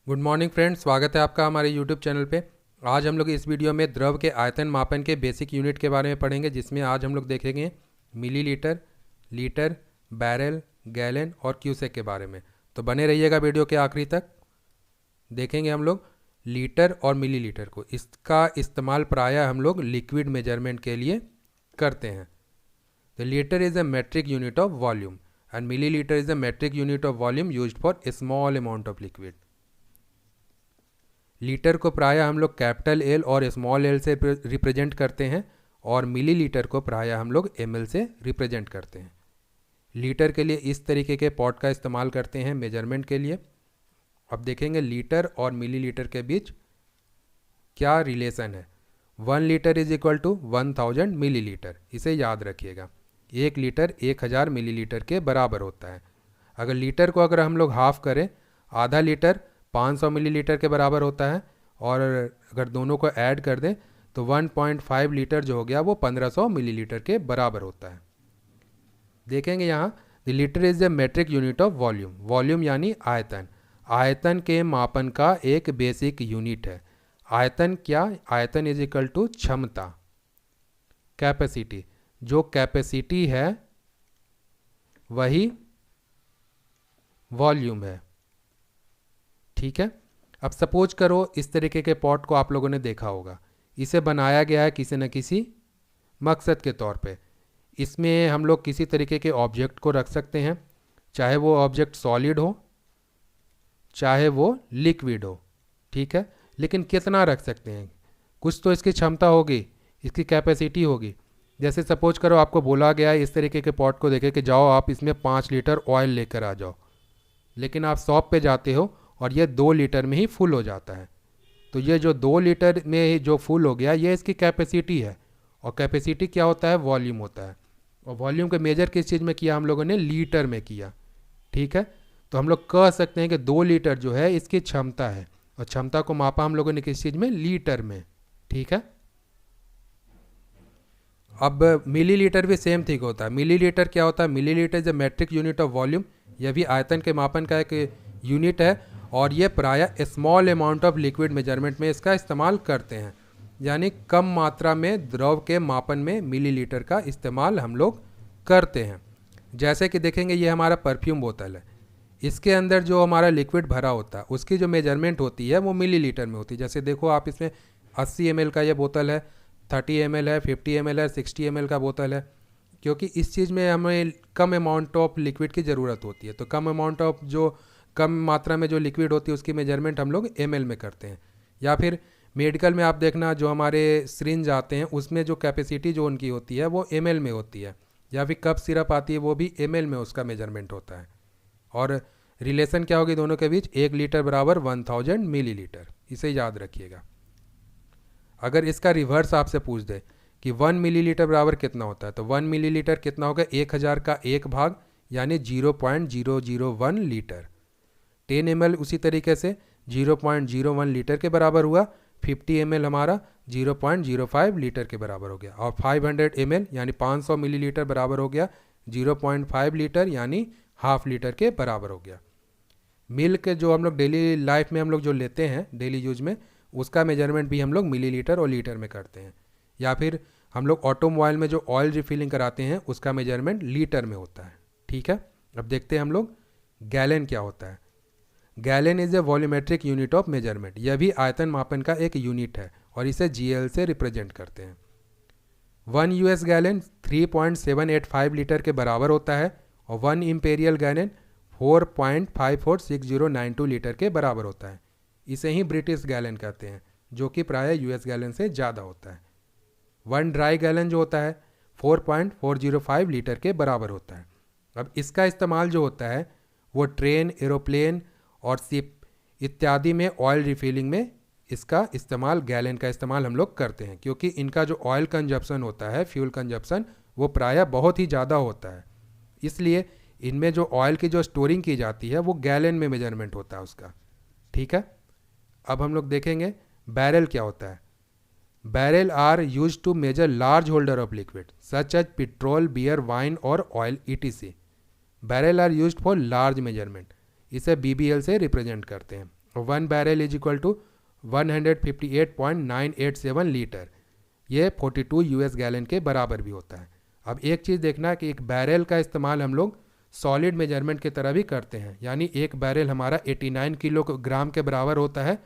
Good morning friends, स्वागत है आपका हमारे यूट्यूब चैनल पे। आज हम लोग इस वीडियो में द्रव के आयतन मापन के बेसिक यूनिट के बारे में पढ़ेंगे, जिसमें आज हम लोग देखेंगे मिलीलीटर, लीटर, बैरल, गैलन और क्यूसेक के बारे में। तो बने रहिएगा वीडियो के आखिरी तक। देखेंगे हम लोग लीटर और मिलीलीटर को। इसका इस्तेमाल प्रायः हम लोग लिक्विड मेजरमेंट के लिए करते हैं। The litre is a metric unit of volume and millilitre is a metric unit of volume used for a small amount of liquid. Litre को प्रायः हम लोग कैपिटल एल और स्मॉल एल से रिप्रेजेंट करते हैं और मिलीलीटर को प्रायः हम लोग एम एल से रिप्रेजेंट करते हैं। लीटर के लिए इस तरीके के पॉट का इस्तेमाल करते हैं मेजरमेंट के लिए। अब देखेंगे लीटर और मिलीलीटर के बीच क्या रिलेशन है। 1 litre is equal to 1000 millilitre, इसे याद रखिएगा। 1 लीटर 1000 मिलीलीटर के बराबर होता है। अगर लीटर को अगर हम लोग हाफ करें, आधा लीटर 500 मिलीलीटर के बराबर होता है, और अगर दोनों को ऐड कर दें तो 1.5 लीटर जो हो गया वो 1500 मिलीलीटर के बराबर होता है। देखेंगे यहाँ the litre is the metric unit of volume. Volume यानी आयतन, आयतन के मापन का एक बेसिक यूनिट है। आयतन क्या? आयतन इज इक्वल टू क्षमता, कैपेसिटी। जो कैपेसिटी है वही वॉल्यूम है। ठीक है। अब सपोज करो इस तरीके के पॉट को आप लोगों ने देखा होगा। इसे बनाया गया है किसी न किसी मकसद के तौर पे। इसमें हम लोग किसी तरीके के ऑब्जेक्ट को रख सकते हैं, चाहे वो ऑब्जेक्ट सॉलिड हो चाहे वो लिक्विड हो। ठीक है। लेकिन कितना रख सकते हैं? कुछ तो इसकी क्षमता होगी, इसकी कैपेसिटी होगी। जैसे सपोज करो आपको बोला गया है इस तरीके के पॉट को देखे कि जाओ आप इसमें 5 लीटर ऑयल लेकर आ जाओ, लेकिन आप शॉप पे जाते हो और ये 2 लीटर में ही फुल हो जाता है। तो ये जो 2 लीटर में ही जो फुल हो गया ये इसकी कैपेसिटी है। और कैपेसिटी क्या होता है? वॉल्यूम होता है। और वॉल्यूम का मेजर किस चीज़ में किया? हम लोगों ने लीटर में किया। ठीक है। तो हम लोग कह सकते हैं कि 2 लीटर जो है इसकी क्षमता है, और क्षमता को मापा हम लोगों ने किस चीज़ में? लीटर में। ठीक है। अब मिलीलीटर भी सेम थिंग होता है। मिलीलीटर क्या होता है? Millilitre is a matric unit of volume. यह भी आयतन के मापन का एक यूनिट है, और ये प्रायः small amount of liquid measurement में इसका इस्तेमाल करते हैं। यानी कम मात्रा में द्रव के मापन में मिलीलीटर का इस्तेमाल हम लोग करते हैं। जैसे कि देखेंगे ये हमारा परफ्यूम बोतल है, इसके अंदर जो हमारा लिक्विड भरा होता है उसकी जो मेजरमेंट होती है वो मिलीलीटर में होती है। जैसे देखो आप, इसमें 80 ml का ये बोतल है, 30 ml है, 50 ml है, 60 ml का बोतल है। क्योंकि इस चीज़ में हमें कम अमाउंट ऑफ लिक्विड की ज़रूरत होती है, तो कम अमाउंट ऑफ जो कम मात्रा में जो लिक्विड होती है उसकी मेजरमेंट हम लोग ml में करते हैं। या फिर मेडिकल में आप देखना जो हमारे सिरिंज आते हैं उसमें जो कैपेसिटी जो उनकी होती है वो ml में होती है। या फिर कप सिरप आती है वो भी ml में उसका मेजरमेंट होता है। और रिलेशन क्या होगी दोनों के बीच? 1 लीटर बराबर 1000 मिलीलीटर, इसे याद रखिएगा। अगर इसका रिवर्स आपसे पूछ दे कि 1 मिलीलीटर बराबर कितना होता है, तो 1 मिलीलीटर कितना होगा? 1000 का 1 भाग, यानी 0.001 लीटर। 10 ml उसी तरीके से 0.01 लीटर के बराबर हुआ। 50 ml हमारा 0.05 लीटर के बराबर हो गया। और 500 ml यानी 500 मिलीलीटर बराबर हो गया 0.5 लीटर, यानी हाफ लीटर के बराबर हो गया। मिल्क जो हम लोग डेली लाइफ में हम लोग जो लेते हैं डेली यूज में, उसका मेजरमेंट भी हम लोग मिलीलीटर और लीटर में करते हैं। या फिर हम लोग ऑटोमोबाइल में जो ऑयल रिफिलिंग कराते हैं उसका मेजरमेंट लीटर में होता है। ठीक है। अब देखते हैं हम लोग गैलन क्या होता है। Gallon is a volumetric unit of measurement. यह भी आयतन मापन का एक यूनिट है और इसे GL से रिप्रेजेंट करते हैं। 1 US गैलन 3.785 लीटर के बराबर होता है, और 1 इंपेरियल गैलन 4.546092 लीटर के बराबर होता है। इसे ही ब्रिटिश गैलन कहते हैं, जो कि प्रायः US गैलन से ज़्यादा होता है। 1 ड्राई गैलन जो होता है 4.405 लीटर के बराबर होता है। अब इसका इस्तेमाल जो होता है वो ट्रेन, एरोप्लेन और शिप इत्यादि में ऑयल रिफिलिंग में इसका इस्तेमाल, गैलन का इस्तेमाल हम लोग करते हैं। क्योंकि इनका जो ऑयल कंजप्शन होता है, फ्यूल कंजप्शन, वो प्रायः बहुत ही ज़्यादा होता है। इसलिए इनमें जो ऑयल की जो स्टोरिंग की जाती है वो गैलन में मेजरमेंट होता है उसका। ठीक है। अब हम लोग देखेंगे बैरल क्या होता है। Barrel are use to measure large holder of liquid such as petrol, beer, wine और oil ETC। Barrel are use for large measurement. इसे BBL से रिप्रेजेंट करते हैं। 1 barrel is equal to 158.987 litre, ये 42 यूएस गैलन के बराबर भी होता है। अब एक चीज़ देखना कि एक बैरल का इस्तेमाल हम लोग सॉलिड मेजरमेंट की तरह भी करते हैं, यानी एक बैरल हमारा 89 किलोग्राम के बराबर होता है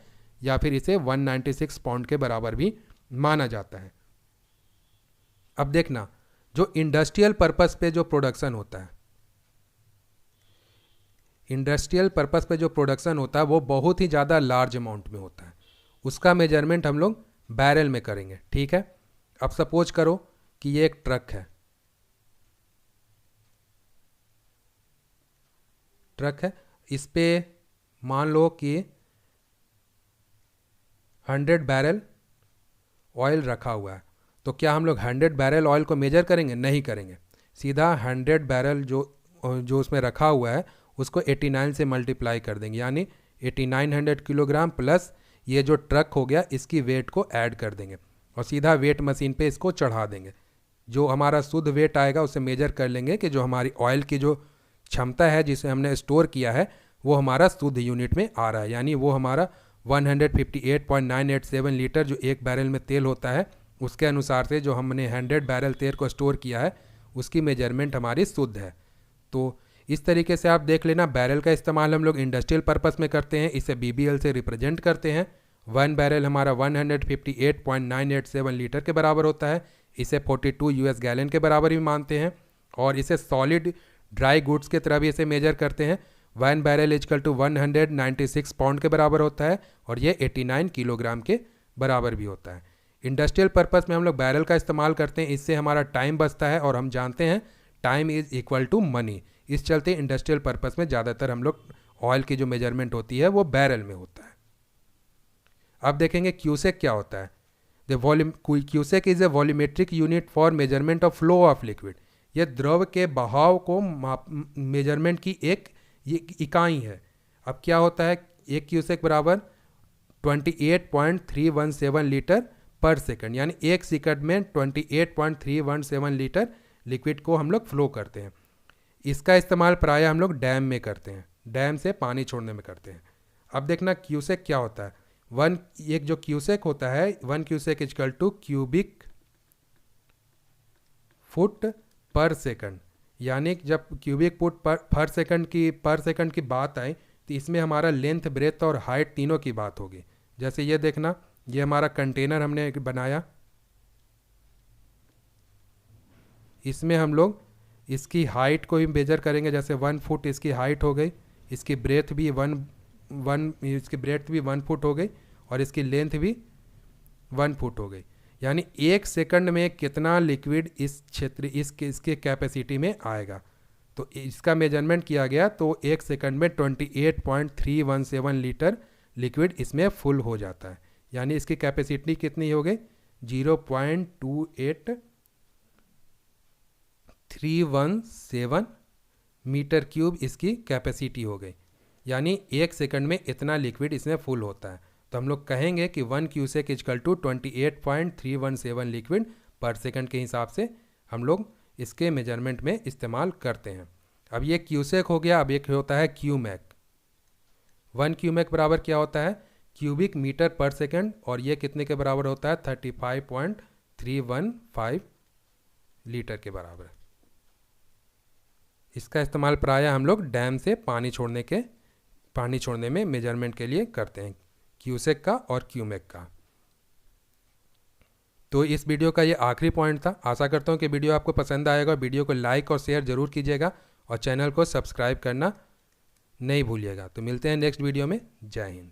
या फिर इसे 196 पाउंड के बराबर भी माना जाता है। अब देखना जो इंडस्ट्रियल पर्पस पे जो प्रोडक्शन होता है, इंडस्ट्रियल पर्पस पे जो प्रोडक्शन होता है वो बहुत ही ज़्यादा लार्ज अमाउंट में होता है, उसका मेजरमेंट हम लोग बैरल में करेंगे। ठीक है, अब सपोज करो कि ये एक ट्रक है, इस पे मान लो कि 100 बैरल ऑयल रखा हुआ है, तो क्या हम लोग 100 बैरल ऑयल को मेजर करेंगे? नहीं करेंगे, सीधा 100 बैरल जो उसमें रखा हुआ है उसको 89 से मल्टीप्लाई कर देंगे, यानी 8900 किलोग्राम प्लस ये जो ट्रक हो गया इसकी वेट को ऐड कर देंगे और सीधा वेट मशीन पे इसको चढ़ा देंगे। जो हमारा शुद्ध वेट आएगा उसे मेजर कर लेंगे कि जो हमारी ऑयल की जो क्षमता है जिसे हमने स्टोर किया है वो हमारा शुद्ध यूनिट में आ रहा है, यानी वो हमारा 158.987 लीटर जो एक बैरल में तेल होता है उसके अनुसार से जो हमने 100 बैरल तेल को स्टोर किया है उसकी मेजरमेंट हमारी शुद्ध है। तो इस तरीके से आप देख लेना, बैरल का इस्तेमाल हम लोग इंडस्ट्रियल पर्पस में करते हैं, इसे BBL से रिप्रेजेंट करते हैं। 1 बैरल हमारा 158.987 लीटर के बराबर होता है, इसे 42 यूएस गैलन के बराबर भी मानते हैं और इसे सॉलिड ड्राई गुड्स के तरह भी इसे मेजर करते हैं। 1 बैरल इजकल टू 196 पाउंड के बराबर होता है और ये 89 किलोग्राम के बराबर भी होता है। इंडस्ट्रियल पर्पस में हम लोग बैरल का इस्तेमाल करते हैं, इससे हमारा टाइम बचता है और हम जानते हैं time is equal to money. इस चलते इंडस्ट्रियल पर्पस में ज़्यादातर हम लोग ऑयल की जो मेजरमेंट होती है वो बैरल में होता है। अब देखेंगे क्यूसेक क्या होता है। Cusec is a volumetric unit for measurement of flow of liquid. यह द्रव के बहाव को मेजरमेंट की एक इकाई है। अब क्या होता है, एक क्यूसेक बराबर 28.317 लीटर पर सेकंड, यानी एक सेकंड में 28.317 लीटर लिक्विड को हम लोग फ्लो करते हैं। इसका इस्तेमाल प्रायः हम लोग डैम में करते हैं, डैम से पानी छोड़ने में करते हैं। अब देखना क्यूसेक क्या होता है। एक जो क्यूसेक होता है 1 cusec is equal to cubic foot per second, यानी जब क्यूबिक फुट पर सेकंड की बात आए तो इसमें हमारा लेंथ ब्रेथ और हाइट तीनों की बात होगी। जैसे ये देखना, ये हमारा कंटेनर हमने बनाया, इसमें हम लोग इसकी हाइट को भी मेजर करेंगे, जैसे 1 फुट इसकी हाइट हो गई, इसकी ब्रेथ भी 1 फुट हो गई और इसकी लेंथ भी 1 फुट हो गई। यानी एक सेकंड में कितना लिक्विड इस क्षेत्र इसके कैपेसिटी में आएगा, तो इसका मेजरमेंट किया गया तो एक सेकंड में 28.317 लीटर लिक्विड इसमें फुल हो जाता है। यानी इसकी कैपेसिटी कितनी हो गई, 0.28317 मीटर क्यूब इसकी कैपेसिटी हो गई। यानी एक सेकंड में इतना लिक्विड इसमें फुल होता है। तो हम लोग कहेंगे कि 1 क्यूसेक इजकल टू 28.317 लिक्विड पर सेकंड के हिसाब से हम लोग इसके मेजरमेंट में इस्तेमाल करते हैं। अब ये क्यूसेक हो गया। अब एक होता है क्यूमेक। 1 क्यूमेक बराबर क्या होता है, क्यूबिक मीटर पर सेकंड, और ये कितने के बराबर होता है, 35.315 लीटर के बराबर। इसका इस्तेमाल प्रायः हम लोग डैम से पानी छोड़ने में मेजरमेंट के लिए करते हैं, क्यूसेक का और क्यूमेक का। तो इस वीडियो का ये आखिरी पॉइंट था। आशा करता हूँ कि वीडियो आपको पसंद आएगा। वीडियो को लाइक और शेयर ज़रूर कीजिएगा और चैनल को सब्सक्राइब करना नहीं भूलिएगा। तो मिलते हैं नेक्स्ट वीडियो में। जय हिंद।